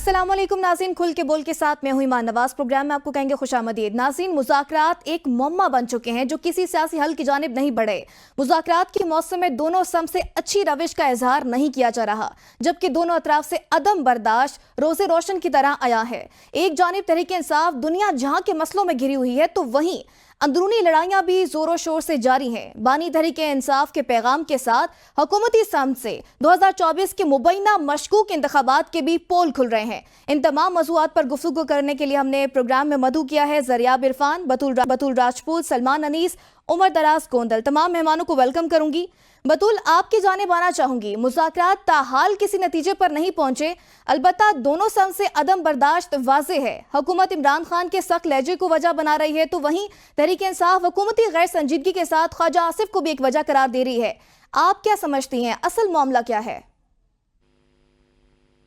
अस्सलाम वालेकुम नाज़रीन, खुल के बोल के साथ मैं हुई ईमान नवाज। प्रोग्राम में आपको कहेंगे खुशामदीद। नाज़रीन, मुज़ाकरात एक मुअम्मा बन चुके हैं जो किसी सियासी हल की जानिब नहीं बढ़े। मुज़ाकरात के मौसम में दोनों सम से अच्छी रविश का इजहार नहीं किया जा रहा, जबकि दोनों अतराफ से अदम बर्दाश्त रोज़े रोशन की तरह आया है। एक जानिब तहरीक इंसाफ दुनिया जहां के मसलों में घिरी हुई है, तो वहीं अंदरूनी लड़ाइयां भी जोरों शोर से जारी हैं। बानी तहरीक इंसाफ के पैगाम के साथ हुकूमती समत से 2024 के मुबैना मशकूक इंतखाबात के भी पोल खुल रहे हैं। इन तमाम मौज़ूआत पर गुफ्तगू करने के लिए हमने प्रोग्राम में मदऊ किया है ज़रियाब इरफान, बतूल राजपूत, सलमान अनीस, उमर दराज गोंदल। तमाम मेहमानों को वेलकम करूंगी। बतूल, आपकी जानिब आना चाहूंगी। मुज़ाकरात ताहाल किसी नतीजे पर नहीं पहुंचे, अलबत्ता दोनों सम से अदम बर्दाश्त वाज़े है। हुकूमत इमरान खान के सख्त लहजे को वजह बना रही है, तो वहीं तहरीक इंसाफ हुकूमती गैर संजीदगी के साथ ख्वाजा आसिफ को भी एक वजह करार दे रही है। आप क्या समझती हैं, असल मामला क्या है?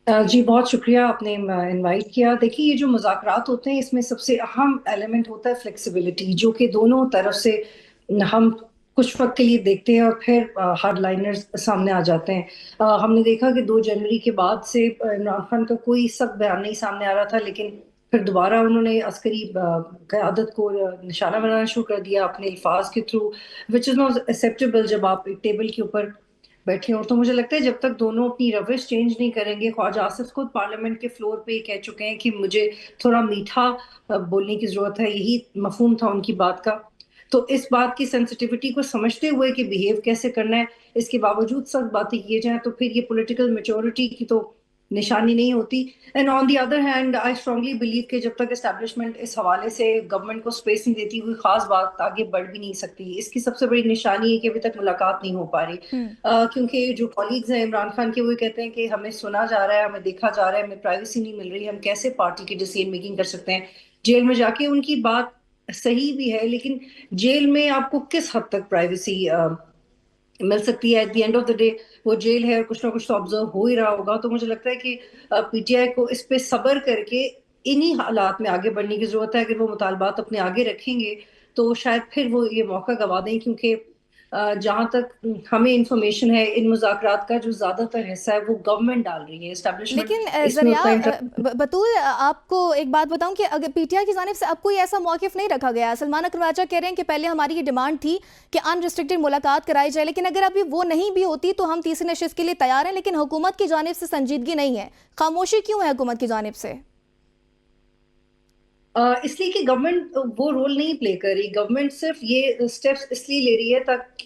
जी बहुत शुक्रिया, आपने इनवाइट किया। देखिए, ये जो मुज़ाकरात होते हैं इसमें सबसे अहम एलिमेंट होता है फ्लेक्सिबिलिटी, जो कि दोनों तरफ से हम कुछ वक्त के लिए देखते हैं और फिर हार्ड लाइनर्स सामने आ जाते हैं। हमने देखा कि 2 जनवरी के बाद से इमरान खान का कोई सख्त बयान नहीं सामने आ रहा था, लेकिन फिर दोबारा उन्होंने अस्करी क़यादत को निशाना बनाना शुरू कर दिया अपने अल्फाज के through, which is not acceptable जब आप एक टेबल के ऊपर बैठे हो। तो मुझे लगता है जब तक दोनों अपनी रविश चेंज नहीं करेंगे, ख्वाजा आसिफ खुद पार्लियामेंट के फ्लोर पे कह चुके हैं कि मुझे थोड़ा मीठा बोलने की जरूरत है, यही मफहूम था उनकी बात का। तो इस बात की सेंसिटिविटी को समझते हुए कि बिहेव कैसे करना है, इसके बावजूद सख्त बातें किए जाएं, तो फिर ये पॉलिटिकल मेच्योरिटी की तो निशानी नहीं होती। And on the other hand I strongly believe कि जब तक एस्टेब्लिशमेंट इस हवाले से गवर्नमेंट को स्पेस नहीं देती, कोई खास बात आगे बढ़ भी नहीं सकती। इसकी सबसे बड़ी निशानी है कि अभी तक मुलाकात नहीं हो पा रही। क्योंकि जो कॉलीग्स हैं इमरान खान के, वो कहते हैं कि हमें सुना जा रहा है, हमें देखा जा रहा है, हमें प्राइवेसी नहीं मिल रही, हम कैसे पार्टी की डिसीजन मेकिंग कर सकते हैं। जेल में जाके उनकी बात सही भी है, लेकिन जेल में आपको किस हद तक प्राइवेसी मिल सकती है? At the end of the day वो जेल है और कुछ ना कुछ तो ऑब्जर्व हो ही रहा होगा। तो मुझे लगता है कि पीटीआई को इस पे सब्र करके इन्हीं हालात में आगे बढ़ने की जरूरत है। अगर वो मुतालबात अपने आगे रखेंगे तो शायद फिर वो ये मौका गवा दें, क्योंकि जहां तक हमें इंफॉर्मेशन है, इन मुज़ाकरात का जो ज्यादातर हिस्सा है वो गवर्नमेंट डाल रही है, एस्टेब्लिशमेंट लेकिन इसमें जरिया उतना इंटरेस्ट। बतूल, आपको एक बात बताऊं कि अगर पीटीआई की जानिब से अब कोई ऐसा मौकिफ नहीं रखा गया है। सलमान अकरम राजा कह रहे हैं कि पहले हमारी ये डिमांड थी कि अनरिस्ट्रिक्टेड मुलाकात कराई जाए, लेकिन अगर अभी वो नहीं भी होती तो हम तीसरी नशिस्त के लिए तैयार हैं। लेकिन हुकूमत की जानिब से संजीदगी नहीं है, खामोशी क्यों है हुकूमत की जानिब से? इसलिए कि गवर्नमेंट वो रोल नहीं प्ले कर रही। गवर्नमेंट सिर्फ ये स्टेप्स इसलिए ले रही है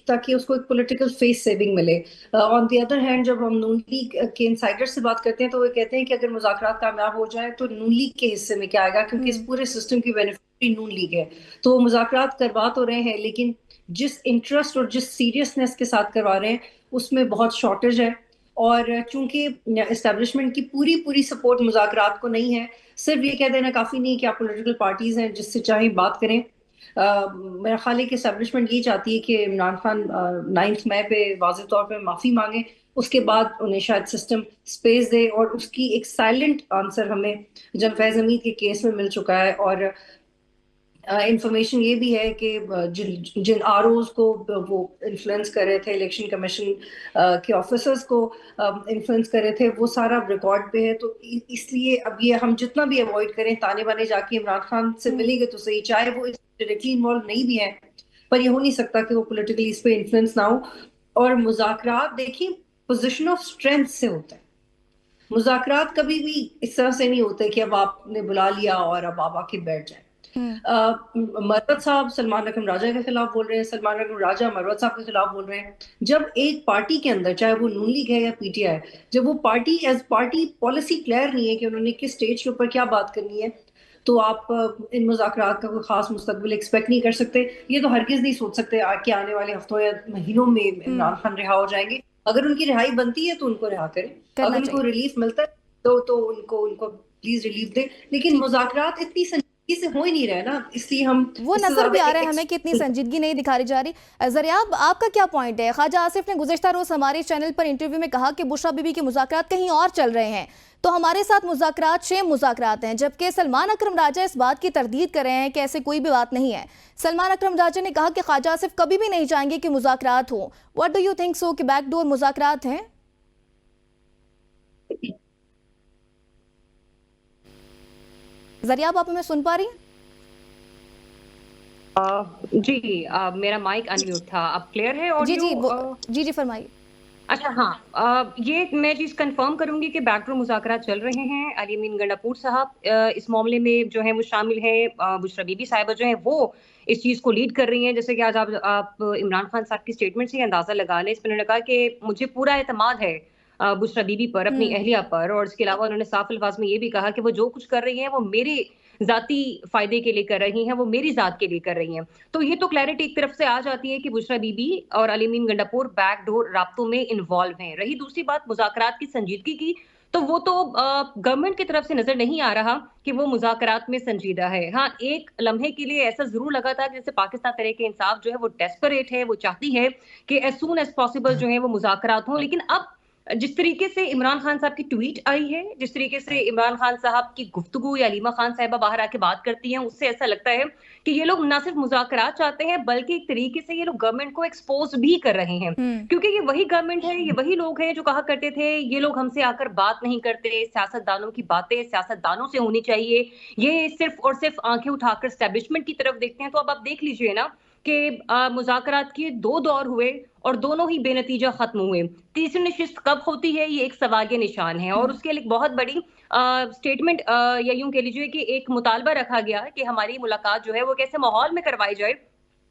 ताकि उसको एक पॉलिटिकल फेस सेविंग मिले। ऑन द अदर हैंड, जब हम नून लीग के इनसाइडर से बात करते हैं तो वो कहते हैं कि अगर मुज़ाकरात कामयाब हो जाए तो नून लीग के हिस्से में क्या आएगा, क्योंकि इस पूरे सिस्टम की बेनिफिशियरी नून लीग है। तो वो मुज़ाकरात करवा तो रहे हैं, लेकिन जिस इंटरेस्ट और जिस सीरियसनेस के साथ करवा रहे हैं उसमें बहुत शॉर्टेज है। और चूंकि एस्टेब्लिशमेंट की पूरी पूरी सपोर्ट मुज़ाकरात को नहीं है, सिर्फ ये कह देना काफ़ी नहीं कि आप पॉलिटिकल पार्टीज हैं जिससे चाहे बात करें। मेरा ख्याल है कि एस्टेब्लिशमेंट ये चाहती है कि इमरान खान 9 मई पे वाज़ेह तौर पे माफ़ी मांगे, उसके बाद उन्हें शायद सिस्टम स्पेस दे। और उसकी एक साइलेंट आंसर हमें जब फैज़ हमीद के केस में मिल चुका है। और इंफॉर्मेशन ये भी है कि जिन जिन आरओज को वो इन्फ्लुएंस कर रहे थे, इलेक्शन कमीशन के ऑफिसर्स को इन्फ्लुएंस कर रहे थे, वो सारा रिकॉर्ड पे है। तो इसलिए अब ये हम जितना भी अवॉइड करें, ताने बाने जाके इमरान खान से मिलेंगे तो सही, चाहे वो डायरेक्टली इन्वॉल्व नहीं भी है, पर ये हो नहीं सकता कि वो पोलिटिकली इस पे इन्फ्लुएंस ना हो। और मुज़ाकरात देखिए पोजिशन ऑफ स्ट्रेंथ से होता है। मुज़ाकरात कभी भी इस तरह से नहीं होते कि अब आपने बुला लिया और अब आप आके बैठ जाए। मरवत साहब सलमान अकरम राजा के खिलाफ बोल रहे हैं, सलमान अकरम राजा मरवत साहब के खिलाफ बोल रहे हैं। जब एक पार्टी के अंदर, चाहे वो नून लीग है या पीटीआई, जब वो party as party policy clear नहीं है कि उन्होंने किस स्टेज के ऊपर क्या बात करनी है, तो आप इन मुज़ाकरात का कोई खास मुस्तकबिल एक्सपेक्ट नहीं कर सकते। ये तो हरगिज नहीं सोच सकते कि आने वाले हफ्तों या महीनों में इमरान खान रिहा हो जाएंगे। अगर उनकी रिहाई बनती है तो उनको रिहा करें, अगर करना उनको चाहिए। रिलीफ मिलता है तो उनको उनको प्लीज रिलीफ दें। लेकिन ठीक, मुज़ाकरात इतनी से हो ही नहीं रहे ना, इसलिए हम वो इससे नजर भी ज्यादा आ रहा है हमें कि इतनी संजीदगी नहीं दिखाई जा रही। जरियाब, आपका क्या पॉइंट है? ख्वाजा आसिफ ने गुज़िश्ता रोज हमारे चैनल पर इंटरव्यू में कहा कि बुशरा बीबी के मुज़ाकरात कहीं और चल रहे हैं, तो हमारे साथ मुज़ाकरात शेम मुज़ाकरात हैं, जबकि सलमान अकरम राजा इस बात की तरदीद कर रहे हैं कि ऐसे कोई भी बात नहीं है। सलमान अकरम राजा ने कहा कि ख्वाजा आसिफ कभी भी नहीं चाहेंगे कि मुज़ाकरात हो। What do you think so कि बैकडोर मुज़ाकरात हैं? जरिया, आप हमें सुन पा रही हैं? जी, मेरा माइक अनम्यूट था। अब क्लियर है जी ऑडियो? जी जी जी, फरमाइए। अच्छा, हाँ, ये मैं चीज़ कंफर्म करूँगी कि बैकडोर मुज़ाकरात चल रहे हैं। अली अमीन गंडापुर साहब इस मामले में जो है वो शामिल हैं। बुशरा बीबी साहिबा जो हैं वो इस चीज़ को लीड कर रही हैं। जैसे कि आज आप इमरान खान साहब की स्टेटमेंट से ही अंदाज़ा लगा लें। इसमें उन्होंने कहा कि मुझे पूरा एतमाद है बुशरा बीबी पर, अपनी हम्म। अहलिया पर, और इसके अलावा उन्होंने साफ अल्फाज में ये भी कहा कि वो जो कुछ कर रही हैं वो मेरे ज़ाती फ़ायदे के लिए कर रही हैं, वो मेरी ज़ात के लिए कर रही हैं। तो ये तो क्लैरिटी एक तरफ से आ जाती है कि बुशरा बीबी और अली अमीन गंडापुर बैकडोर राब्तों में इन्वॉल्व हैं। रही दूसरी बात मुज़ाकरात की संजीदगी की, तो वो तो गवर्नमेंट की तरफ से नज़र नहीं आ रहा कि वो मुज़ाकरात में संजीदा है। हाँ, एक लम्हे के लिए ऐसा ज़रूर लगा था कि जैसे पाकिस्तान तहरीक-ए-इंसाफ जो है वो डेस्परेट है, वो चाहती है कि एज़ सून एज़ पॉसिबल जो है वो मुज़ाकरात हों। लेकिन अब जिस तरीके से इमरान खान साहब की ट्वीट आई है, जिस तरीके से इमरान खान साहब की गुफ्तगू या अलीमा खान साहिबा बाहर आके बात करती हैं, उससे ऐसा लगता है कि ये लोग ना सिर्फ मुज़ाकरात चाहते हैं, बल्कि एक तरीके से ये लोग गवर्नमेंट को एक्सपोज़ भी कर रहे हैं। हम्म। क्योंकि ये वही गवर्नमेंट है, ये वही लोग हैं जो कहा करते थे, ये लोग हमसे आकर बात नहीं करते, सियासतदानों की बातें सियासतदानों से होनी चाहिए। ये सिर्फ और सिर्फ आँखें उठाकर एस्टेब्लिशमेंट की तरफ देखते हैं। तो अब आप देख लीजिए ना कि मुज़ाकरात के 2 दौर हुए और दोनों ही बेनतीजा खत्म हुए। तीसरी नशिस्त कब होती है, ये एक सवालिया निशान है। और उसके लिए एक बहुत बड़ी स्टेटमेंट या यूँ कह लीजिए कि एक मुतालबा रखा गया कि हमारी मुलाकात जो है वो कैसे माहौल में करवाई जाए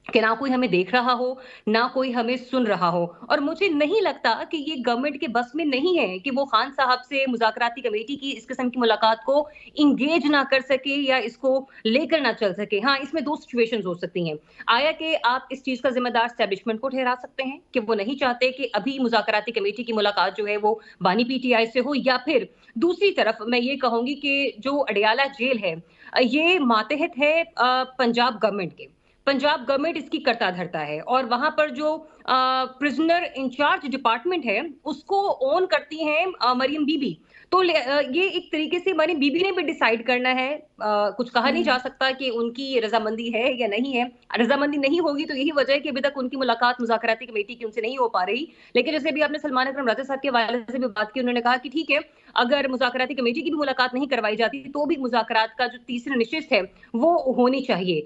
कि ना कोई हमें देख रहा हो, ना कोई हमें सुन रहा हो। और मुझे नहीं लगता कि ये गवर्नमेंट के बस में नहीं है कि वो खान साहब से मुज़ाकराती कमेटी की इस किस्म की मुलाकात को एंगेज ना कर सके या इसको लेकर ना चल सके। हाँ, इसमें 2 सिचुएशंस हो सकती हैं। आया कि आप इस चीज़ का ज़िम्मेदार एस्टेब्लिशमेंट को ठहरा सकते हैं कि वो नहीं चाहते कि अभी मुज़ाकराती कमेटी की मुलाकात जो है वो बानी पीटीआई से हो, या फिर दूसरी तरफ मैं ये कहूँगी कि जो अडयाला जेल है ये मातहत है पंजाब गवर्नमेंट के। पंजाब गवर्नमेंट इसकी करता धरता है और वहां पर जो प्रिजनर इंचार्ज डिपार्टमेंट है उसको ओन करती हैं मरियम बीबी। तो ये एक तरीके से मरियम बीबी ने भी डिसाइड करना है। कुछ कहा नहीं जा सकता कि उनकी रजामंदी है या नहीं है। रजामंदी नहीं होगी तो यही वजह है कि अभी तक उनकी मुलाकात मुज़ाकराती कमेटी की उनसे नहीं हो पा रही। लेकिन जैसे भी आपने सलमान अकरम राजा साहब के हवाले से भी बात की, उन्होंने कहा कि ठीक है, अगर मुज़ाकराती कमेटी की भी मुलाकात नहीं करवाई जाती तो भी मुज़ाकरात का जो तीसरी नशिस्त है वो होनी चाहिए।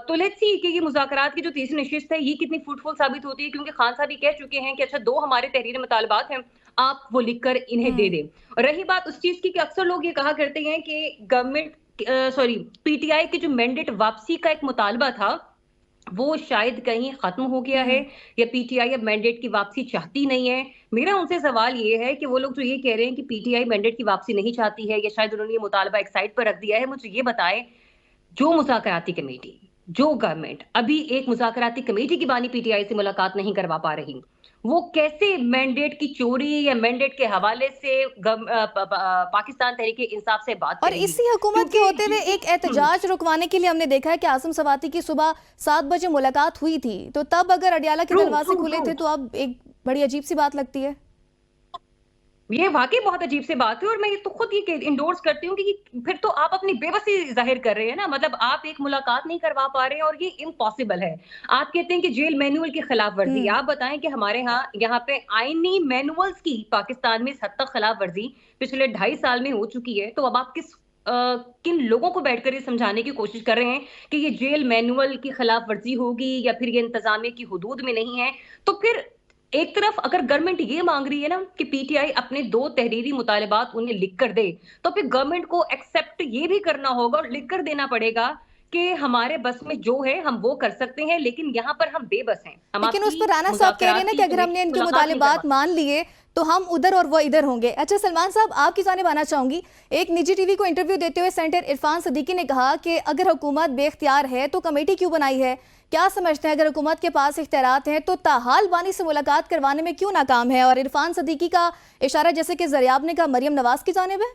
तो लेट्स सी कि ये मुज़ाकरात की जो तीसरी नशिस्त है ये कितनी फ्रूटफुल साबित होती है, क्योंकि खान साहब ये कह चुके हैं कि अच्छा 2 हमारे तहरीर मुतालबात हैं, आप वो लिखकर इन्हें दे दें। रही बात उस चीज़ की कि अक्सर लोग ये कहा करते हैं कि गवर्नमेंट सॉरी पीटीआई की जो मैंडेट वापसी का एक मुतालबा था वो शायद कहीं खत्म हो गया है या पीटीआई अब मैंडेट की वापसी चाहती नहीं है। मेरा उनसे सवाल ये है कि वो लोग जो ये कह रहे हैं कि पीटीआई मैंडेट की वापसी नहीं चाहती है या शायद उन्होंने ये मुतालबा एक साइड पर रख दिया है, मुझे ये बताएं, जो मुज़ाकराती कमेटी, जो गवर्नमेंट अभी एक मुज़ाकराती कमेटी की बानी पीटीआई से मुलाकात नहीं करवा पा रही, वो कैसे मैंडेट की चोरी या मैंडेट के हवाले से पाकिस्तान तहरीक-ए-इंसाफ से बात और करेगी? इसी हुकूमत के होते हुए एक एहतजाज रुकवाने के लिए हमने देखा है कि आसिम सवाती की सुबह 7 बजे मुलाकात हुई थी, तो तब अगर अडयाला के दरवाजे खुले थे तो अब एक बड़ी अजीब सी बात लगती है। ये वाकई बहुत अजीब सी बात है और मैं ये तो खुद ये इंडोर्स करती हूँ कि फिर तो आप अपनी बेबसी जाहिर कर रहे हैं ना। मतलब आप एक मुलाकात नहीं करवा पा रहे हैं और ये इम्पॉसिबल है। आप कहते हैं कि जेल मैनुअल की खिलाफ वर्जी। आप बताएं कि हमारे यहाँ पे आईनी मैनुअल्स की पाकिस्तान में इस हद तक खिलाफ वर्जी पिछले 2.5 साल में हो चुकी है। तो अब आप किन लोगों को बैठकर ये समझाने की कोशिश कर रहे हैं कि ये जेल मैनुअल की खिलाफ वर्जी होगी या फिर ये इंतजामिया की हुदूद में नहीं है? तो फिर एक तरफ अगर गवर्नमेंट ये मांग रही है ना कि पीटीआई अपने 2 तहरीरी मुतालिबात उन्हें लिख कर दे, तो फिर गवर्नमेंट को एक्सेप्ट ये भी करना होगा और लिख कर देना पड़ेगा कि हमारे बस में जो है हम वो कर सकते हैं, लेकिन यहाँ पर हम बेबस हैं। लेकिन उस पर राना साहब कह रहे हैं ना कि अगर हमने इनके मुतालिबात मान लिए तो हम उधर और वो इधर होंगे। अच्छा सलमान साहब, आपकी जानिब आना चाहूंगी। एक निजी टीवी को इंटरव्यू देते हुए सेनेटर इरफान सदीकी ने कहा कि अगर हुकूमत बेख्तियार है तो कमेटी क्यों बनाई है? क्या समझते हैं, अगर हुकूमत के पास इख्तियारात हैं तो ताहाल बानी से मुलाकात करवाने में क्यों नाकाम है? और इरफान सदीकी का इशारा जैसे कि जरियाब ने कहा मरियम नवाज की जानिब है।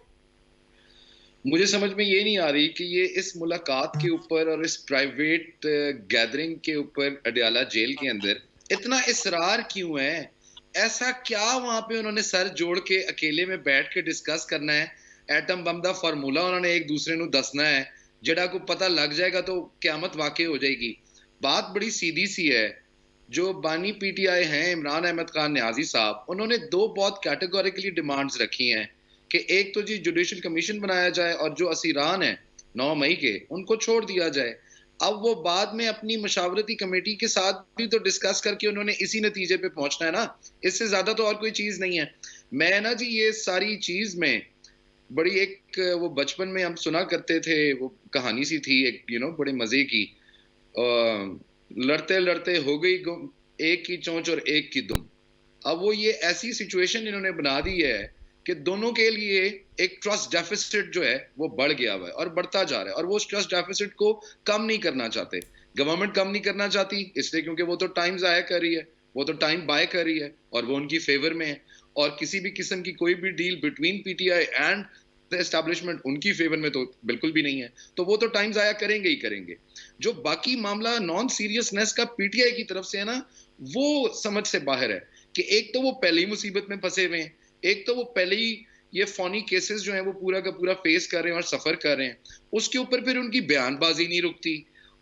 मुझे समझ में ये नहीं आ रही कि ये इस मुलाकात के ऊपर और इस प्राइवेट गैदरिंग के ऊपर अडयाला जेल के अंदर इतना इसरार क्यों है? ऐसा क्या वहां पे उन्होंने सर जोड़ के अकेले में बैठ के डिस्कस करना है? एटम बम दा फार्मूला उन्होंने एक दूसरे को दसना है, जेड़ा को पता लग जाएगा तो क्यामत वाकई हो जाएगी। बात बड़ी सीधी सी है। जो बानी पीटीआई हैं इमरान अहमद खान न्याजी साहब, उन्होंने 2 बहुत कैटेगोरिकली डिमांड्स रखी हैं कि एक तो जी जुडिशल कमीशन बनाया जाए और जो असीरान हैं 9 मई के, उनको छोड़ दिया जाए। अब वो बाद में अपनी मशावरती कमेटी के साथ भी तो डिस्कस करके उन्होंने इसी नतीजे पे पहुंचना है ना, इससे ज्यादा तो और कोई चीज नहीं है। मैं ना जी ये सारी चीज में बड़ी एक वो बचपन में हम सुना करते थे, वो कहानी सी थी एक बड़े मजे की, लड़ते लड़ते हो गई गुम, एक की चोंच और एक की दुम। अब वो ये ऐसी सिचुएशन इन्होंने बना दी है कि दोनों के लिए एक ट्रस्ट डेफिसिट जो है वो बढ़ गया हुआ है और बढ़ता जा रहा है, और वो उस ट्रस्ट डेफिसिट को कम नहीं करना चाहते। गवर्नमेंट कम नहीं करना चाहती इसलिए क्योंकि वो तो टाइम जाया कर रही है, वो तो टाइम बाय कर रही है और वो उनकी फेवर में है, और किसी भी किस्म की कोई भी deal between PTI and the establishment उनकी फेवर में तो बिल्कुल भी नहीं है, तो वो तो टाइम जाया करेंगे ही करेंगे। जो बाकी मामला नॉन सीरियसनेस का पीटीआई की तरफ से है ना, वो समझ से बाहर है कि एक तो वो पहले ही मुसीबत में फंसे हुए हैं, एक तो वो पहले ही ये फॉनी केसेस जो हैं वो पूरा का पूरा फेस कर रहे हैं और सफर कर रहे हैं, उसके ऊपर फिर उनकी बयानबाजी नहीं रुकती।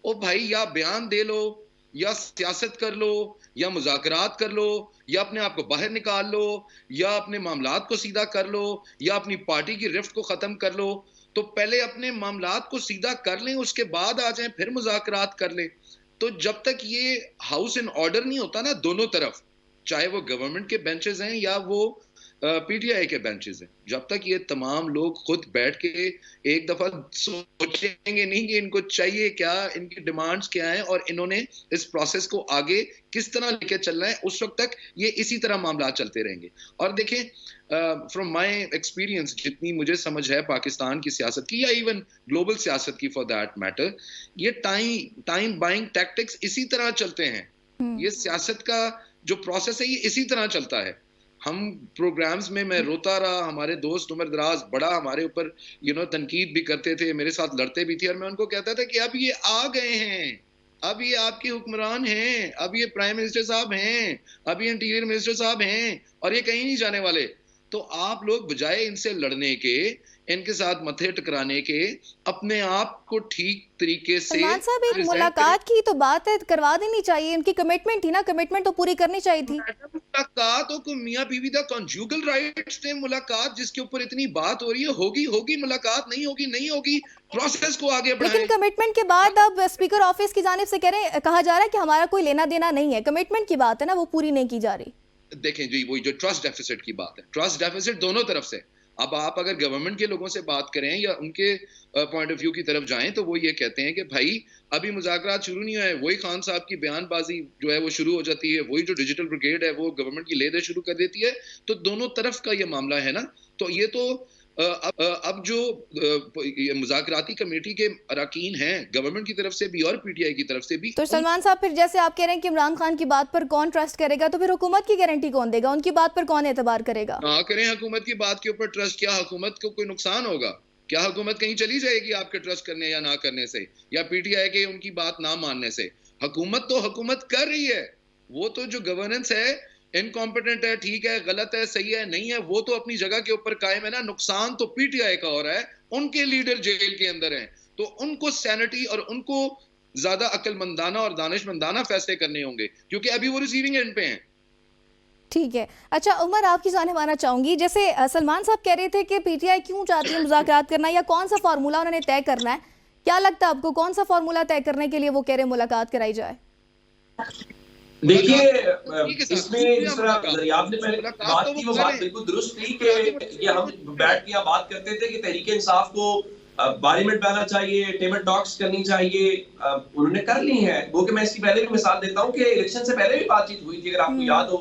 ओ भाई, या बयान दे लो, या सियासत कर लो, या मुज़ाकरात कर लो, या अपने आप को बाहर निकाल लो, या अपने मामलात को सीधा कर लो, या अपनी पार्टी की रिफ्ट को खत्म कर लो। तो पहले अपने मामलात को सीधा कर लें, उसके बाद आ जाएं, फिर मुज़ाकरात कर लें। तो जब तक ये हाउस इन ऑर्डर नहीं होता ना दोनों तरफ, चाहे वो गवर्नमेंट के बेंचेस हैं या वो पीटीआई के बेंचेस हैं, जब तक ये तमाम लोग खुद बैठ के एक दफा सोचेंगे नहीं कि इनको चाहिए क्या, इनकी डिमांड्स क्या हैं और इन्होंने इस प्रोसेस को आगे किस तरह लेके चलना है, उस वक्त तक ये इसी तरह मामला चलते रहेंगे। और देखें, फ्रॉम माय एक्सपीरियंस, जितनी मुझे समझ है पाकिस्तान की सियासत की या इवन ग्लोबल सियासत की फॉर दैट मैटर, ये टाइम बाइंग टैक्टिक्स इसी तरह चलते हैं। ये सियासत का जो प्रोसेस है ये इसी तरह चलता है। हम प्रोग्राम्स में मैं रोता रहा, हमारे दोस्त उमर दराज बड़ा हमारे ऊपर तनकीद भी करते थे, मेरे साथ लड़ते भी थे, और मैं उनको कहता था कि अब ये आ गए हैं, अब ये आपके हुक्मरान हैं, अब ये प्राइम मिनिस्टर साहब हैं, अब ये इंटीरियर मिनिस्टर साहब हैं, और ये कहीं नहीं जाने वाले। तो आप लोग बजाय इनसे लड़ने के, इनके साथ मथे टकराने के, अपने आप को ठीक तरीके से सलमान साहब, एक मुलाकात की तो बात है, करवा देनी चाहिए। इनकी कमिटमेंट थी ना, कमिटमेंट तो पूरी करनी चाहिए थी। मुलाकात हो, मियां बीवी दा कॉन्जुगल राइट्स थे, मुलाकात जिसके ऊपर इतनी बात हो रही है, होगी मुलाकात, नहीं होगी, प्रोसेस को आगे बढ़ाएं। लेकिन कमिटमेंट के बाद अब स्पीकर ऑफिस की जानिब से कहा जा रहा है कि हमारा कोई लेना देना नहीं है। कमिटमेंट की बात है ना, वो पूरी नहीं की जा रही। देखें जी, वही जो ट्रस्ट डेफिसिट की बात है, ट्रस्ट डेफिसिट दोनों तरफ से। अब आप अगर गवर्नमेंट के लोगों से बात करें या उनके पॉइंट ऑफ व्यू की तरफ जाएं, तो वो ये कहते हैं कि भाई अभी मुज़ाकरात शुरू नहीं हुए हैं, वही खान साहब की बयानबाजी जो है वो शुरू हो जाती है, वही जो डिजिटल ब्रिगेड है वो गवर्नमेंट की लेदे शुरू कर देती है। तो दोनों तरफ का ये मामला है ना, तो ये तो अब जो मुज़ाकराती कमेटी के अरकान हैं गवर्नमेंट की तरफ से भी और पीटीआई की तरफ से भी। तो सलमान साहब, फिर जैसे आप कह रहे हैं कि इमरान खान की बात पर कौन ट्रस्ट करेगा, तो फिर हुकूमत की गारंटी कौन देगा, उनकी बात पर कौन एतबार करेगा? ना करें हुकूमत की बात के ऊपर ट्रस्ट, क्या हुकूमत को कोई नुकसान होगा? क्या हुकूमत कहीं चली जाएगी आपके ट्रस्ट करने या ना करने से, या पीटीआई के उनकी बात ना मानने से? हुकूमत तो हुकूमत कर रही है, वो तो जो गवर्नेंस है इनकॉम्पिटेंट है, ठीक है, गलत है, सही है, नहीं है, वो तो अपनी जगह के ऊपर कायम है ना। नुकसान तो पीटीआई का हो रहा है, उनके लीडर जेल के अंदर हैं, तो उनको सैनिटी और उनको ज्यादा अक्लमंदाना और दानिशमंदाना फैसले करने होंगे, क्योंकि अभी वो रिसीविंग एंड पे हैं। ठीक है। अच्छा उमर, आपकी जानिब आना चाहूंगी। जैसे सलमान साहब कह रहे थे कि पीटीआई क्यों चाहती है मुज़ाकरात करना, या कौन सा फार्मूला उन्होंने तय करना है, क्या लगता है आपको, कौन सा फार्मूला तय करने के लिए वो कह रहे मुलाकात कराई जाए? देखिए, इसमें जिस तरह दरियाब ने पहले बात की, वो बात बिल्कुल दुरुस्त थी कि ये हम बैठ के बात करते थे कि तहरीक इंसाफ को पार्लियामेंट में आना चाहिए, टेबल टॉक्स करनी चाहिए, उन्होंने कर ली है। वो कि मैं इसकी पहले भी मिसाल देता हूँ कि इलेक्शन से पहले भी बातचीत हुई थी, अगर आपको याद हो,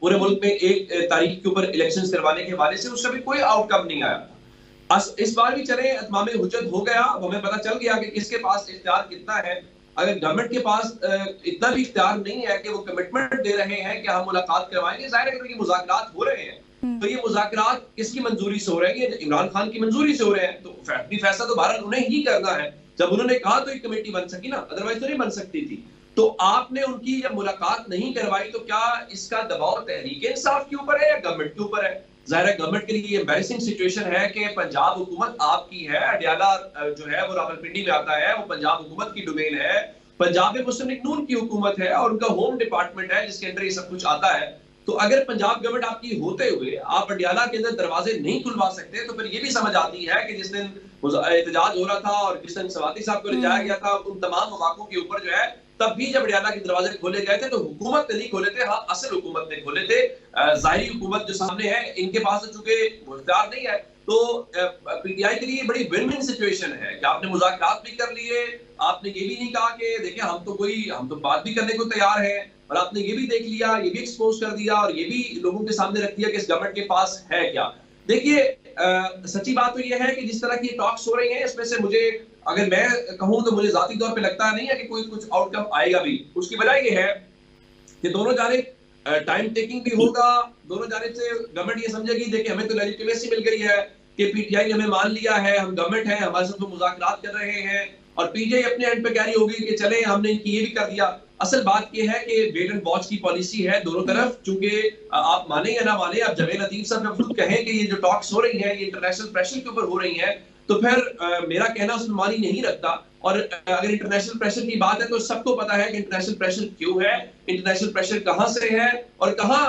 पूरे मुल्क में 1 तारीख के ऊपर इलेक्शन करवाने के हवाले से उसका भी कोई आउटकम नहीं आया। इस बार भी चले इत्माम हुज्जत हो गया, अब हमें पता चल गया कि किसके पास इख्तियार कितना है। अगर गवर्नमेंट के पास इतना भी इख्तियार नहीं है कि वो कमिटमेंट दे रहे हैं कि हम मुलाकात करवाएंगे, जाहिर है कि मुज़ाकरात हो रहे हैं, तो ये मुज़ाकरात किसकी मंजूरी से हो रहे हैं? ये इमरान खान की मंजूरी से हो रहे हैं, तो फैसला तो भारत उन्हें ही करना है। जब उन्होंने कहा तो एक कमेटी बन सकी ना, अदरवाइज तो नहीं बन सकती थी। तो आपने उनकी जब मुलाकात नहीं करवाई, तो क्या इसका दबाव तहरीक इंसाफ के ऊपर है या गवर्नमेंट के ऊपर है? जाहिर है गवर्नमेंट के लिए एम्बैरेसिंग सिचुएशन है कि पंजाब हुकूमत आपकी है, अडयाला जो है वो रावलपिंडी में आता है, वो पंजाब हुकूमत की डोमेन है, पंजाब में मुस्लिम लीग नून की हुकूमत है और उनका होम डिपार्टमेंट है जिसके अंदर ये सब कुछ आता है। तो अगर पंजाब गवर्नमेंट आपकी होते हुए आप अडियाला के अंदर दरवाजे नहीं खुलवा सकते, तो फिर ये भी समझ आती है कि जिस दिन एहतजाज हो रहा था और जिस दिन सवाती साहब को ले जाया गया था, उन तमाम मौकों के ऊपर जो है, तब भी जब अडियाला के दरवाजे खोले गए थे तो हुकूमत ने नहीं खोले थे, हाँ असल हुकूमत ने खोले थे। जाहिरी हुकूमत जो सामने है, इनके पास तो चूंकि मुख्तियार नहीं है, तो पीटीआई के लिए बड़ी विन विन सिचुएशन है कि आपने मुज़ाकरात भी कर लिए, आपने ये भी नहीं कहा कि देखिए हम तो बात भी करने को तैयार है, और आपने ये भी देख लिया, ये भी एक्सपोज कर दिया और ये भी लोगों के सामने रख दिया कि इस गवर्नमेंट के पास है क्या। देखिए सच्ची बात तो ये है कि जिस तरह की टॉक्स हो रही हैं, इसमें से मुझे अगर मैं कहूं तो मुझे जाती तौर पे लगता नहीं है कि कोई कुछ आउटकम आएगा भी। उसकी वजह ये है कि दोनों जानिब टाइम टेकिंग भी होगा, दोनों जानिब से गवर्नमेंट ये समझेगी देखिए हमें तो लेजिटिमेसी मिल गई है कि पीटीआई ने हमें मान लिया है, हम गवर्नमेंट है, हमारे साथ तो मुज़ाकरात कर रहे हैं, और पीटीआई अपने एंड पे कह रही होगी कि चले हमने इनकी ये भी कर दिया। असल बात ये है कि वेट एंड वॉच की पॉलिसी है दोनों तरफ, क्योंकि आप माने या ना माने, आप जवेद लतीफ साहब जब खुद कहें कि ये जो टॉक्स हो रही हैं ये इंटरनेशनल प्रेशर के ऊपर हो रही हैं, तो फिर मेरा कहना उसमें मानी नहीं रखता। और अगर इंटरनेशनल प्रेशर की बात है तो सबको पता है कि इंटरनेशनल प्रेशर क्यों है, इंटरनेशनल प्रेशर कहां से है और कहां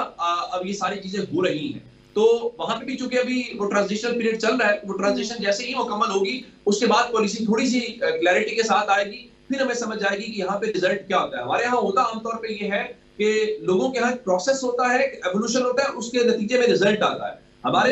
अब ये सारी चीजें हो रही हैं। तो वहां पे भी चूंकि अभी वो ट्रांजिशन पीरियड चल रहा है, वो ट्रांजिशन जैसे ही मुकम्मल होगी उसके बाद पॉलिसी थोड़ी सी क्लैरिटी के साथ आएगी, फिर हमें समझ जाएगी कि यहाँ पे रिजल्ट क्या होता है। हमारे यहाँ होता आमतौर पे ये है कि लोगों के यहाँ प्रोसेस होता है, एवोल्यूशन होता है, उसके नतीजे में रिजल्ट आता है। हमारे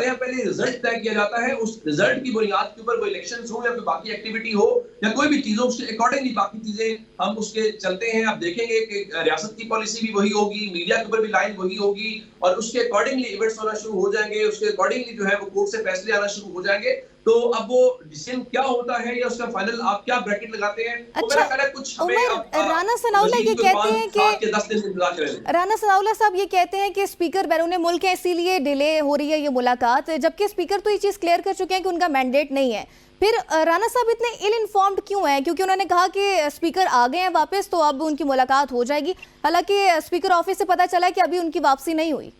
यहाँ पहले रिजल्ट तय किया जाता है, उस रिजल्ट की बुनियाद के ऊपर कोई इलेक्शंस हो या कोई बाकी एक्टिविटी हो या कोई भी चीज हो, उसके अकॉर्डिंगली बाकी चीजें हम उसके चलते हैं। आप देखेंगे कि रियासत की पॉलिसी भी वही होगी, मीडिया के ऊपर भी लाइन वही होगी, और उसके अकॉर्डिंगली इवेंट्स होना शुरू हो जाएंगे, उसके अकॉर्डिंगली जो है वो कोर्ट से फैसले आना शुरू हो जाएंगे। तो अब वो डिसीजन क्या होता है या उसका फाइनल आप क्या ब्रैकेट लगाते हैं, अच्छा, मेरा ख्याल है कुछ राना सनाउल्लाह ये कहते हैं कि 10 दिन इंतजार करें। राना सनाउल्लाह साहब ये कहते हैं कि स्पीकर बैरून मुल्क है इसीलिए डिले हो रही है ये मुलाकात, जबकि स्पीकर तो ये चीज क्लियर कर चुके हैं कि उनका मैंडेट नहीं है। फिर राना साहब इतने इल इन्फॉर्म्ड क्यों हैं? क्योंकि उन्होंने कहा कि स्पीकर आ गए हैं वापस तो अब उनकी मुलाकात हो जाएगी, हालांकि स्पीकर ऑफिस से पता चला है कि अभी उनकी वापसी नहीं हुई।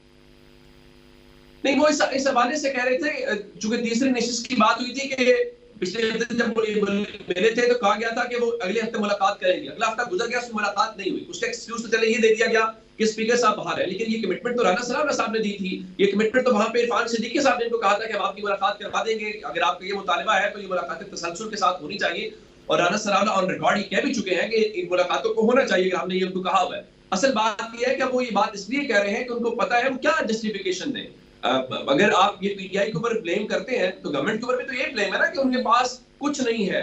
नहीं, वो इस हवाले से कह रहे थे, चूंकि तीसरी नशिस्त की बात हुई थी कि पिछले हफ्ते जब वो मिले थे तो कहा गया था कि वो अगले हफ्ते मुलाकात करेंगे। अगला हफ्ता गुजर गया, उसमें मुलाकात नहीं हुई। उसका एक्सक्यूज तो चले ये दे दिया गया कि स्पीकर साहब बाहर है, लेकिन ये कमिटमेंट तो राना सनाउल्लाह साहब ने दी थी, ये कमिटमेंट तो वहां पे इरफान सिद्दीकी साहब ने इनको कहा था कि हम आपकी मुलाकात करवा देंगे, अगर आपका ये मुतालिबा है तो ये मुलाकातें तसलसल के साथ होनी चाहिए। और राना सनाउल्लाह ऑन रिकॉर्ड ही कह भी चुके हैं कि इन मुलाकातों को होना चाहिए, हमने ये उनको कहा हुआ है। असल बात ये है कि वो ये बात इसलिए कह रहे हैं कि उनको पता है हम क्या जस्टिफिकेशन दें। अगर आप ये पीटीआई के ऊपर ब्लेम करते हैं तो गवर्नमेंट के ऊपर भी तो ये ब्लेम है ना कि उनके पास कुछ नहीं है।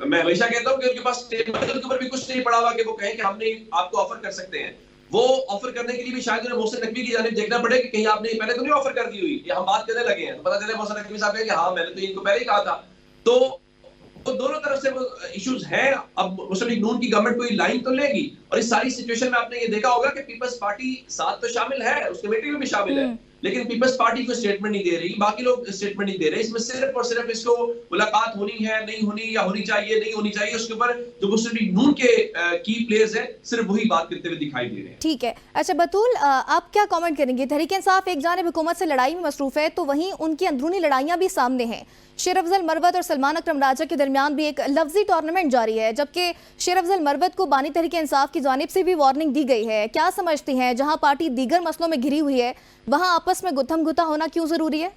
मैं हमेशा कहता हूं कि उनके पास टेबल के ऊपर भी कुछ नहीं पड़ा हुआ कि वो कहें कि हमने आपको ऑफर कर सकते हैं। वो ऑफर करने के लिए भी शायद उन्हें मोहसिन नकवी की जानिब देखना पड़े कि कहीं आपने पहले तो नहीं ऑफर कर दी हुई, हम बात करने लगे हैं तो पता चले मोहसिन नकवी साहब कि हाँ मैंने तो इनको पहले ही कहा था। तो दोनों तरफ से वो इश्यूज हैं। अब मुस्लिम लीग नून की गवर्नमेंट कोई लाइन तो लेगी, और इस सारी सिचुएशन में आपने ये देखा होगा कि पीपल्स पार्टी साथ तो शामिल है, उस कमेटी में भी शामिल है, लेकिन पीपल्स पार्टी को स्टेटमेंट नहीं दे रही, बाकी लोग स्टेटमेंट नहीं दे रहे। इसमें सिर्फ और सिर्फ इसको मुलाकात होनी है नहीं होनी, या होनी चाहिए नहीं होनी चाहिए, उसके ऊपर जो मुस्लिम लीग नून के की प्लेयर्स हैं सिर्फ वही बात करते हुए दिखाई दे रहे हैं। ठीक है, अच्छा बतूल आप क्या कमेंट करेंगे? तहरीक इंसाफ एक जानिब हुकूमत से लड़ाई में मसरूफ है तो वहीं उनकी अंदरूनी लड़ाइयां भी सामने हैं। शेर अफजल मरवत और सलमान अकरम राजा के दरमियान भी एक लफ्जी टूर्नामेंट जारी है, जबकि शेर अफजल मरवत को बानी तहरीक इंसाफ की जानिब से भी वार्निंग दी गई है। क्या समझती हैं, जहां पार्टी दीगर मसलों में घिरी हुई है वहां आपस में गुत्थम गुत्था होना क्यों जरूरी है?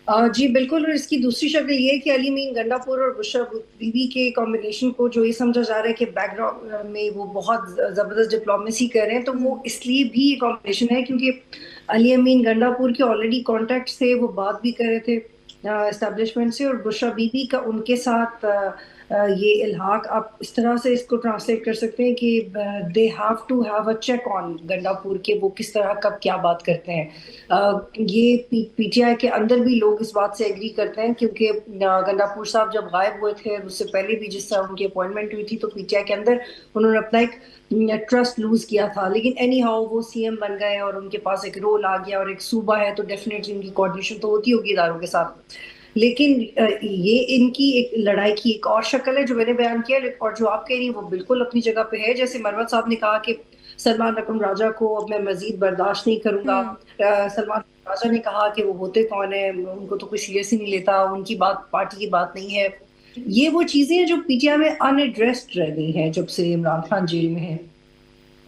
जी बिल्कुल, और इसकी दूसरी शक्ल ये है कि अली मीन गंडापुर और बुशरा बीबी के कॉम्बिनेशन को जो ये समझा जा रहा है कि बैकग्राउंड में वो बहुत ज़बरदस्त डिप्लोमेसी कर रहे हैं, तो वो इसलिए भी ये कॉम्बिनेशन है क्योंकि अली अमीन गंडापुर के ऑलरेडी कॉन्टैक्ट थे, वो बात भी कर रहे थे एस्टेब्लिशमेंट से, और बुशरा बीबी का उनके साथ ये इल्हाक आप इस तरह से इसको ट्रांसलेट कर सकते हैं कि they have to have a check on Gandapur के, वो किस तरह कब क्या बात करते हैं। ये पीटीआई के अंदर भी लोग इस बात से एग्री करते हैं, क्योंकि गंडापुर साहब जब गायब हुए थे उससे पहले भी जिस तरह उनकी अपॉइंटमेंट हुई थी तो पीटीआई के अंदर उन्होंने अपना एक ट्रस्ट लूज किया था, लेकिन एनी हाउ वो सीएम बन गए और उनके पास एक रोल आ गया और एक सूबा है तो डेफिनेटली उनकी कोऑर्डिनेशन तो होती होगी इदारों के साथ। लेकिन ये इनकी एक लड़ाई की एक और शक्ल है जो मैंने बयान किया, और जो आप कह रही हैं वो बिल्कुल अपनी जगह पे है। जैसे मरवत साहब ने कहा कि सलमान अकरम राजा को अब मैं मजीद बर्दाश्त नहीं करूंगा, सलमान राजा ने कहा कि वो होते कौन है, उनको तो कोई सीरियस ही नहीं लेता, उनकी बात पार्टी की बात नहीं है। ये वो चीजें हैं जो पीटीआई में अनएड्रेस्ड रह गई हैं जब से इमरान खान जेल में है।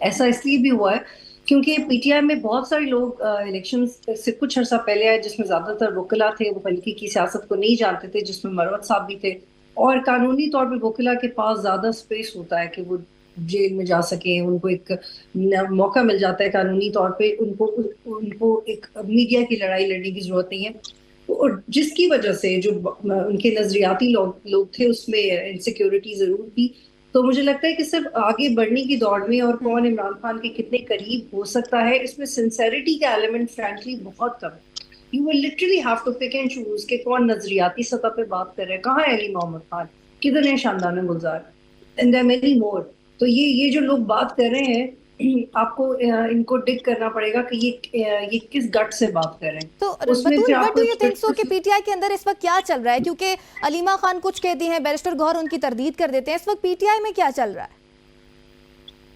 ऐसा इसलिए भी हुआ है क्योंकि पीटीआई में बहुत सारे लोग इलेक्शन से कुछ अर्सा पहले आए जिसमें ज्यादातर वकीला थे, वो हल्की की सियासत को नहीं जानते थे, जिसमें मरवत साहब भी थे। और कानूनी तौर पे वकीला के पास ज्यादा स्पेस होता है कि वो जेल में जा सके, उनको एक मौका मिल जाता है कानूनी तौर पे, उनको एक मीडिया की लड़ाई लड़ने की जरूरत नहीं है। और जिसकी वजह से जो उनके नजरियाती लोग थे उसमें इनसिक्योरिटी जरूर थी। तो मुझे लगता है कि सिर्फ आगे बढ़ने की दौड़ में और कौन इमरान खान के कितने करीब हो सकता है, इसमें सिंसेरिटी का एलिमेंट फ्रैंकली बहुत कम है। You will literally have to pick and choose के कौन नजरियाती सतह पे बात कर रहे हैं, कहाँ है अली मोहम्मद खान, किधर है शानदान गुलजार, एंड देयर मेनी मोर। तो ये जो लोग बात कर रहे हैं, आपको इनको डिग करना पड़ेगा कि ये किस गट से बात कर रहे हैं। तो उसमें बतूल, फिर व्हाट आपको डू यू थिंक सो कि पीटीआई के अंदर इस वक्त क्या चल रहा है? क्योंकि अलीमा खान कुछ कहती हैं, बैरिस्टर गौहर उनकी तरदीद कर देते हैं, इस वक्त पीटीआई में क्या चल रहा है?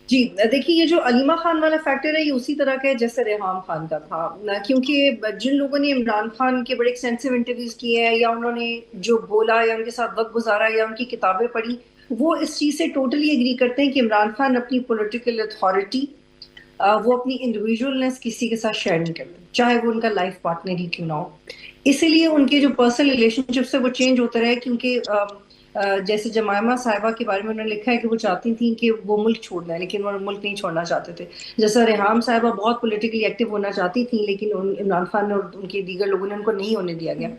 जी देखिए, ये जो अलीमा खान वाला फैक्टर है ये उसी तरह का है जैसे रेहाम खान का था ना, क्योंकि जिन लोगों ने इमरान खान के बड़े एक्सटेंसिव इंटरव्यूज किए हैं या उन्होंने जो बोला या उनके साथ वक्त गुजारा या उनकी किताबें पढ़ी, वो इस चीज से टोटली एग्री करते हैं कि इमरान खान अपनी पॉलिटिकल अथॉरिटी, वो अपनी इंडिविजुअलनेस किसी के साथ शेयर नहीं करते, चाहे वो उनका लाइफ पार्टनर ही क्यों ना हो। इसीलिए उनके जो पर्सनल रिलेशनशिप है वो चेंज होते रहे, क्योंकि जैसे जमायमा साहिबा के बारे में उन्होंने लिखा है कि वो चाहती थी कि वो मुल्क छोड़ना है लेकिन वो मुल्क नहीं छोड़ना चाहते थे। जैसा रेहाम साहिबा बहुत पॉलिटिकली एक्टिव होना चाहती थी लेकिन इमरान खान और उनके दीगर लोगों ने उनको नहीं होने दिया गया।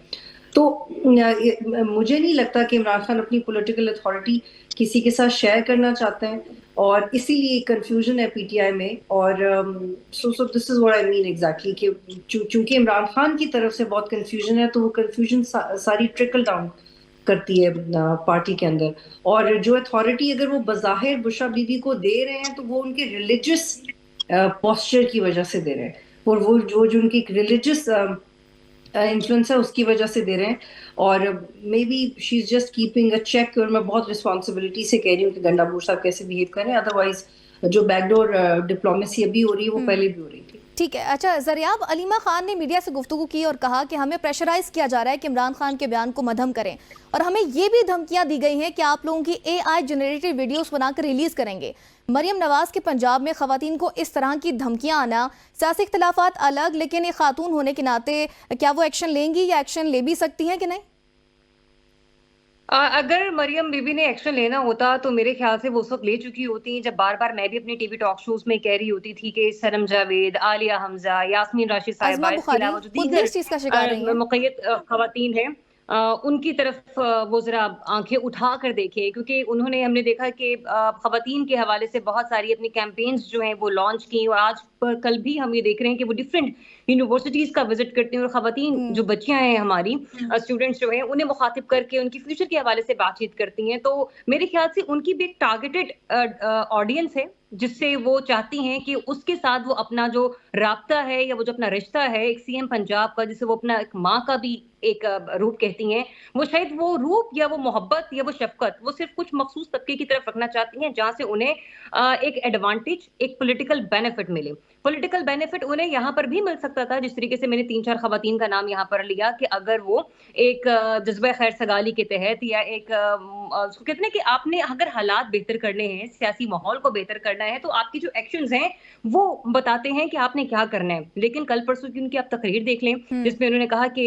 तो मुझे नहीं लगता कि इमरान खान अपनी पॉलिटिकल अथॉरिटी किसी के साथ शेयर करना चाहते हैं, और इसीलिए कंफ्यूजन है पीटीआई में। और so this is what I mean exactly कि चूंकि इमरान खान की तरफ से बहुत कंफ्यूजन है, तो वो कंफ्यूजन सारी ट्रिकल डाउन करती है पार्टी के अंदर। और जो अथॉरिटी अगर वो बज़ाहिर बुशरा बीबी को दे रहे हैं तो वो उनके रिलीजियस पोस्चर की वजह से दे रहे हैं, और वो जो उनकी रिलीजियस इन्फ्लुएंस है उसकी वजह से दे रहे हैं। और maybe she is just keeping a check, और मैं बहुत रिस्पॉन्सिबिलिटी से कह रही हूँ कि गंडापुर साहब कैसे बिहेव करें, अदरवाइज जो बैकडोर डिप्लोमेसी अभी हो रही है वो पहले भी हो रही थी। ठीक है, अच्छा ज़रियाब, अलीमा खान ने मीडिया से गुफ्तगू की और कहा कि हमें प्रेशराइज किया जा रहा है कि इमरान खान के बयान को मद्धम करें, और हमें ये भी धमकियां दी गई हैं कि आप लोगों की AI जनरेटेड वीडियोस बनाकर रिलीज करेंगे। मरियम नवाज के पंजाब में खवातीन को इस तरह की धमकियां आना, सियासी इख्तलाफात अलग, लेकिन एक खातून होने के नाते क्या वो एक्शन लेंगी या एक्शन ले भी सकती हैं कि नहीं? अगर मरियम बीबी ने एक्शन लेना होता तो मेरे ख्याल से वो उस वक्त ले चुकी होती, जब बार बार मैं भी अपनी टीवी टॉक शोज में कह रही होती थी कि सनम जावेद, आलिया हमजा, यास्मीन राशिद साहिबा, इसके अलावा जो दीगर मुक़य्यद खवातीन हैं, उनकी तरफ वो जरा आंखें उठा कर देखें, क्योंकि उन्होंने, हमने देखा कि खवातीन के हवाले से बहुत सारी अपनी कैंपेन्स जो हैं वो लॉन्च की, और आज कल भी हम ये देख रहे हैं कि वो डिफरेंट यूनिवर्सिटीज का विजिट करती हैं और खवातीन जो बच्चियां हैं हमारी, स्टूडेंट्स जो हैं, उन्हें मुखातिब करके उनकी फ्यूचर के हवाले से बातचीत करती हैं। तो मेरे ख्याल से उनकी भी एक टारगेटेड ऑडियंस है जिससे वो चाहती हैं कि उसके साथ वो अपना जो राब्ता है या वो जो अपना रिश्ता है एक सीएम पंजाब का, जिसे वो अपना एक माँ का भी एक रूप कहती हैं, वो शायद वो रूप या वो मोहब्बत या वो शफकत वो सिर्फ कुछ मखसूस तबके की तरफ रखना चाहती हैं, जहां से उन्हें एक एडवांटेज, एक पॉलिटिकल बेनिफिट मिले। पॉलिटिकल बेनिफिट उन्हें यहाँ पर भी मिल सकता था, जिस तरीके से मैंने 3-4 खवातीन का नाम यहाँ पर लिया, कि अगर वो एक जज्बा खैर सगाली के तहत या एक उसको कहते हैं कि आपने अगर हालात बेहतर करने हैं, सियासी माहौल को बेहतर करना है, तो आपकी जो एक्शंस हैं वो बताते हैं कि आपने क्या करना है। लेकिन कल परसों की उनकी आप तकरीर देख लें जिसमें उन्होंने कहा कि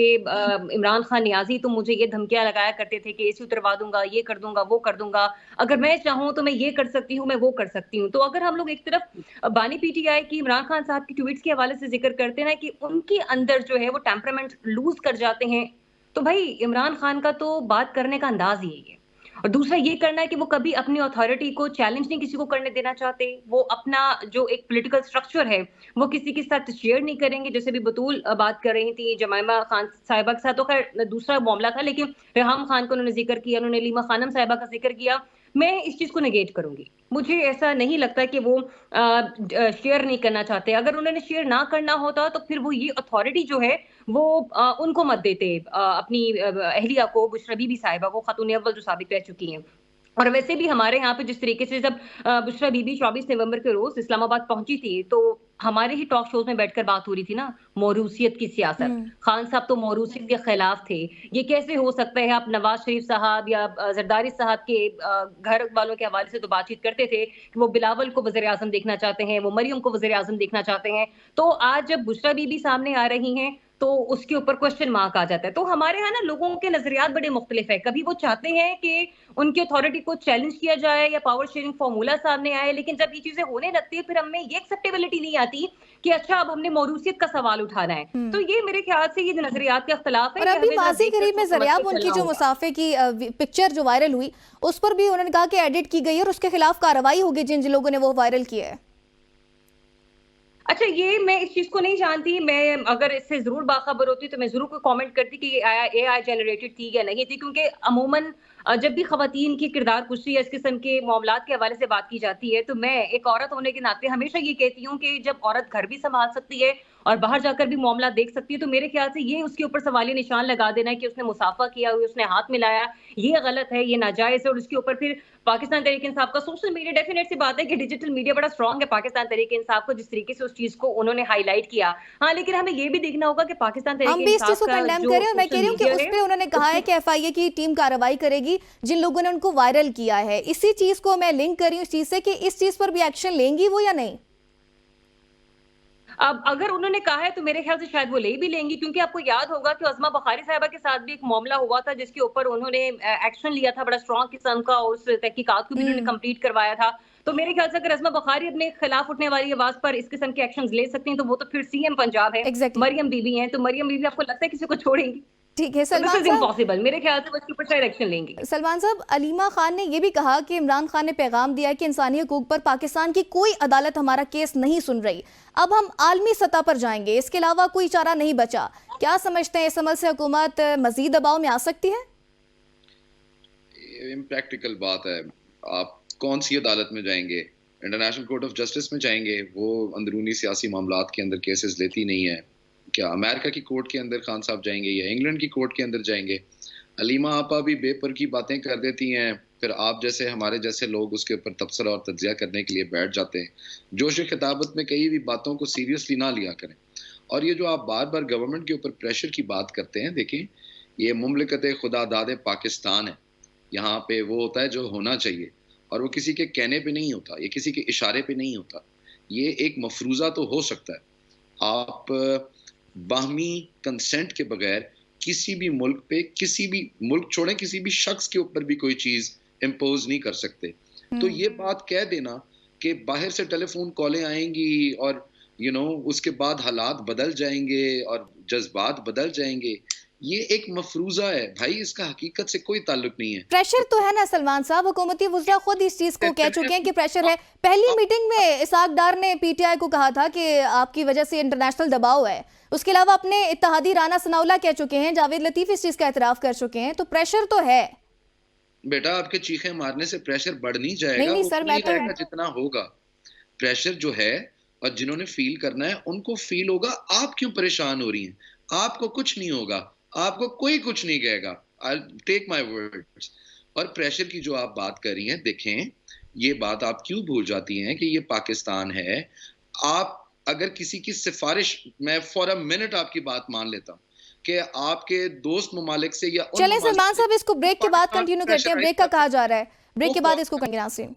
इमरान खान नियाजी तो मुझे ये धमकियां लगाया करते थे कि ऐसी उतरवा दूंगा, ये कर दूंगा, वो कर दूंगा, अगर मैं चाहूं तो मैं ये कर सकती हूँ, मैं वो कर सकती हूँ। तो अगर हम लोग एक तरफ बानी पीटीआई की इमरान खान साहब की ट्वीट्स के हवाले से जिक्र करते हैं कि उनके अंदर जो है वो टेम्परामेंट लूज कर जाते हैं, तो भाई इमरान खान का तो बात करने का अंदाज यही है। और दूसरा ये करना है कि वो कभी अपनी अथॉरिटी को चैलेंज नहीं किसी को करने देना चाहते, वो अपना जो एक पॉलिटिकल स्ट्रक्चर है वो किसी के साथ शेयर नहीं करेंगे। जैसे भी बतूल बात कर रही थी जमायमा खान साहिबा के साथ, तो खैर दूसरा मामला था, लेकिन रेहाम खान को उन्होंने जिक्र किया, उन्होंने लीमा खानम साहिबा का जिक्र किया। मैं इस चीज को नेगेट करूंगी, मुझे ऐसा नहीं लगता कि वो शेयर नहीं करना चाहते। अगर उन्होंने शेयर ना करना होता तो फिर वो ये अथॉरिटी जो है वो उनको मत देते, अपनी अहलिया को, बुशरा बीबी साहिबा को, खातून अव्वल जो साबित रह चुकी हैं। और वैसे भी हमारे यहाँ पे जिस तरीके से जब बुशरा बीबी 24 नवंबर के रोज इस्लामाबाद पहुंची थी, तो हमारे ही टॉक शोज में बैठकर बात हो रही थी ना, मौरूसियत की सियासत। खान साहब तो मौरूसियत के खिलाफ थे। ये कैसे हो सकता है? आप नवाज शरीफ साहब या जरदारी साहब के घर वालों के हवाले से तो बातचीत करते थे कि वो बिलावल को वज़ीर आज़म देखना चाहते हैं, वो मरियम को वज़ीर आज़म देखना चाहते हैं। तो आज जब बुशरा बीबी सामने आ रही हैं तो उसके ऊपर क्वेश्चन मार्क आ जाता है। तो हमारे यहाँ ना लोगों के नजरियात बड़े मुख्तलिफ है। कभी वो चाहते हैं कि उनकी अथॉरिटी को चैलेंज किया जाए या पावर शेयरिंग फॉर्मूला सामने आए, लेकिन जब ये चीजें होने लगती है फिर हमें ये एक्सेप्टेबिलिटी नहीं आती कि अच्छा अब हमने मौरूसियत का सवाल उठाना है। तो ये मेरे ख्याल से ये जो नजरियात का इख्तलाफ है। और अभी माजी करीब में ज़रियाब उनकी जो मुसाफे की पिक्चर जो वायरल हुई उस पर भी उन्होंने कहा कि एडिट की गई है और उसके खिलाफ कार्रवाई होगी जिन जिन लोगों ने वो वायरल किया है। अच्छा, ये मैं इस चीज को नहीं जानती। मैं अगर इससे जरूर बाखबर होती तो मैं जरूर कोई कमेंट करती कि ये AI जनरेटेड थी या नहीं थी, क्योंकि अमूमन जब भी खवातीन की किरदार कुशी या इस किस्म के मामलात के हवाले से बात की जाती है तो मैं एक औरत होने के नाते हमेशा ये कहती हूँ कि जब औरत घर भी संभाल सकती है और बाहर जाकर भी मामला देख सकती है तो मेरे ख्याल से ये उसके ऊपर सवालिया निशान लगा देना है कि उसने मुसाफा किया, उसने हाथ मिलाया, ये गलत है, ये नाजायज है। और उसके ऊपर फिर पाकिस्तान तहरीक इंसाफ का सोशल मीडिया, डेफिनेट सी बात है कि डिजिटल मीडिया बड़ा स्ट्रांग है पाकिस्तान तहरीक इंसाफ को, जिस तरीके से उस चीज को उन्होंने हाईलाइट किया। हाँ, लेकिन हमें ये भी देखना होगा कि पाकिस्तान तहरीक इंसाफ का जो मैं कह रही हूँ कि उस पे उन्होंने कहा है कि FIA की टीम कार्रवाई करेगी जिन लोगों ने उनको वायरल किया है। इसी चीज को मैं लिंक कर रही हूँ इस चीज से कि इस चीज पर भी एक्शन लेंगी वो या नहीं। अब अगर उन्होंने कहा है तो मेरे ख्याल से शायद वो ले भी लेंगी, क्योंकि आपको याद होगा कि अज़मा बुखारी साहिबा के साथ भी एक मामला हुआ था जिसके ऊपर उन्होंने एक्शन लिया था बड़ा स्ट्रॉन्ग किस्म का और उस तहकीकात को भी उन्होंने कंप्लीट करवाया था। तो मेरे ख्याल से अगर अज़मा बुखारी अपने खिलाफ उठने वाली आवाज पर इस किस्म के एक्शंस ले सकती हैं तो वो तो फिर CM पंजाब है। मरियम बीबी हैं, तो मरियम बीबी आपको लगता है किसी को छोड़ेंगी? ठीक है सलमान साहब, इम्पॉसिबल। मेरे ख्याल से वो इसके ऊपर शायद एक्शन लेंगे। सलमान साहब, अलीमा खान ने यह भी कहा कि इमरान खान ने पैगाम दिया कि इंसानी हकूक पर पाकिस्तान की कोई अदालत हमारा केस नहीं सुन रही, अब हम आलमी सतह पर जाएंगे, इसके अलावा कोई चारा नहीं बचा। क्या समझते हैं, इस अमल से हुकूमत मजीद दबाव में आ सकती है? इम्प्रैक्टिकल बात है। आप कौन सी अदालत में जाएंगे? इंटरनेशनल कोर्ट ऑफ जस्टिस में जाएंगे? वो अंदरूनी सियासी मामलात के अंदर केसेस लेती नहीं है। क्या अमेरिका की कोर्ट के अंदर खान साहब जाएंगे या इंग्लैंड की कोर्ट के अंदर जाएंगे? अलीमा आपा भी बेपर की बातें कर देती हैं, फिर आप जैसे हमारे जैसे लोग उसके ऊपर तबसरा और तज्जिया करने के लिए बैठ जाते हैं। जोश खिताबत में कई भी बातों को सीरियसली ना लिया करें। और ये जो आप बार बार गवर्नमेंट के ऊपर प्रेशर की बात करते हैं, देखें ये मुमलिकत खुदादाद पाकिस्तान है। यहाँ पे वो होता है जो होना चाहिए और वो किसी के कहने पे नहीं होता, ये किसी के इशारे पे नहीं होता। ये एक मफरूज़ा तो हो सकता है, आप बाहमी कंसेंट के बगैर किसी भी मुल्क पे, किसी भी मुल्क छोड़ें, किसी भी शख्स के ऊपर भी कोई चीज़ इम्पोज नहीं कर सकते। तो ये बात कह देना कि बाहर से टेलीफोन कॉलें आएंगी और उसके बाद हालात बदल जाएंगे और जज्बात बदल जाएंगे, ये एक मफरूजा है भाई, इसका हकीकत से कोई ताल्लुक नहीं है। प्रेशर तो है ना सलमान साहब, हुकूमती वुज़रा खुद इस चीज को कह चुके हैं कि प्रेशर है। पहली मीटिंग में इसाक डार ने PTI को कहा था कि आपकी वजह से इंटरनेशनल दबाव है। उसके अलावा अपने इत्तेहादी राना सनाउल्लाह कह चुके हैं, जावेद लतीफ इस चीज का एतराफ कर चुके हैं। तो प्रेशर तो है बेटा, आपके चीखे मारने से प्रेशर बढ़ नहीं जाएगा। नहीं सर, मैं तो जितना होगा प्रेशर जो है, और जिन्होंने फील करना है उनको फील होगा। आप क्यों परेशान हो रही हैं? आपको कुछ नहीं होगा, आपको कोई कुछ नहीं कहेगा। I take my words. और प्रेशर की जो आप बात कर रही हैं, देखें ये बात आप क्यों भूल जाती हैं कि ये पाकिस्तान है। आप अगर किसी की सिफारिश, मैं फॉर अ मिनट आपकी बात मान लेता हूँ कि आपके दोस्त ममालिक से या चलें सलमान साहब, इसको ब्रेक के बाद कंटिन्यू करते हैं। ब्रेक का कहा जा रहा है, ब्रेक के बाद इसको करेंगे नाज़रीन।